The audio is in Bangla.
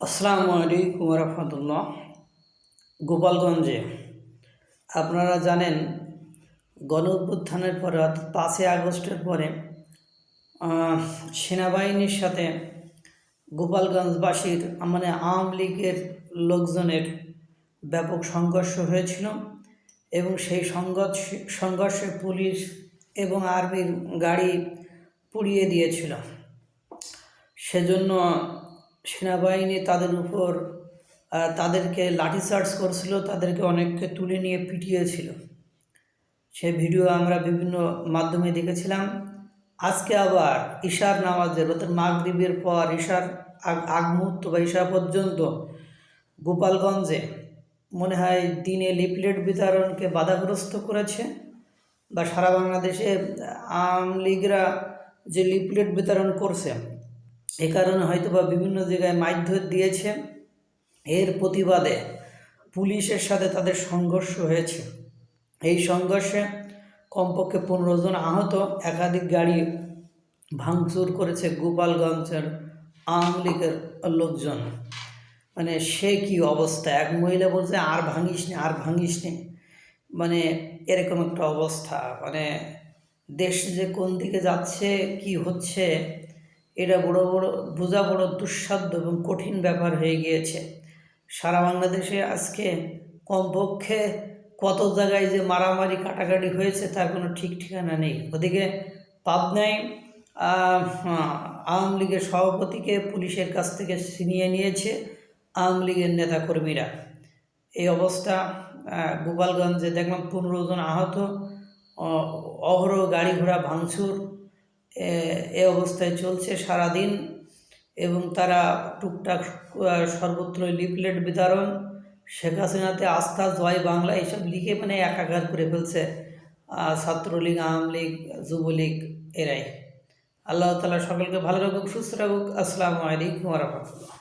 আসসালামু আলাইকুম রহমতুল্লাহ। গোপালগঞ্জে আপনারা জানেন গণ অভ্যুত্থানের পরে অর্থাৎ 5ই আগস্টের পরে সেনাবাহিনীর সাথে গোপালগঞ্জবাসীর মানে আওয়ামী লীগের লোকজনের ব্যাপক সংঘর্ষ হয়েছিল এবং সেই সংঘর্ষে পুলিশ এবং আর্মির গাড়ি পুড়িয়ে দিয়েছিল। সেজন্য সেনাবাহিনী তাদের উপর তাদেরকে লাঠিচার্জ করছিল, তাদেরকে অনেককে তুলে নিয়ে পিটিয়েছিল। সে ভিডিও আমরা বিভিন্ন মাধ্যমে দেখেছিলাম। আজকে আবার ইশার নামাজের অর্থাৎ মাগরিবের পর ইশার আগ মুহূর্ত বা ইশা পর্যন্ত গোপালগঞ্জে মনে হয় দিনে লিফলেট বিতরণকে বাধাগ্রস্ত করেছে, বা সারা বাংলাদেশে আওয়ামী লীগরা যে লিফলেট বিতরণ করছে এ কারণে হয়তো বা বিভিন্ন জায়গায় মারধর দিয়েছে। এর প্রতিবাদে পুলিশের সাথে তাদের সংঘর্ষ হয়েছে। এই সংঘর্ষে কমপক্ষে 15 জন আহত, একাধিক গাড়ি ভাঙচুর করেছে গোপালগঞ্জের আওয়ামী লীগের লোকজন। মানে সে কি অবস্থা, এক মহিলা বলছে আর ভাঙিস নি, আর ভাঙিস নি, মানে এরকম একটা অবস্থা। মানে দেশ যে কোন দিকে যাচ্ছে, কি হচ্ছে, এটা বোঝা বড় দুঃসাধ্য এবং কঠিন ব্যাপার হয়ে গিয়েছে। সারা বাংলাদেশে আজকে কমপক্ষে কত জায়গায় যে মারামারি কাটাকাটি হয়েছে তার কোনো ঠিক ঠিকানা নেই। ওদিকে পাবনায় আওয়ামী লীগের সভাপতিকে পুলিশের কাছ থেকে ছিনিয়ে নিয়েছে আওয়ামী লীগের নেতাকর্মীরা। এই অবস্থা গোপালগঞ্জে দেখলাম 15 জন আহত, অহরহ গাড়ি ঘোড়া ভাঙচুর এ অবস্থায় চলছে সারাদিন। এবং তারা টুকটাক সর্বত্র লিফলেট বিতরণ, শেখ হাসিনাতে আস্থা, জয় বাংলা এইসব লিখে মানে একাকার করে ফেলছে ছাত্রলীগ, আওয়ামী লীগ, যুবলীগ এরাই। আল্লাহ তাআলা সকলকে ভালো রাখুক, সুস্থ রাখুক। আসসালামু আলাইকুম ওয়া রাহমাতুল্লাহ।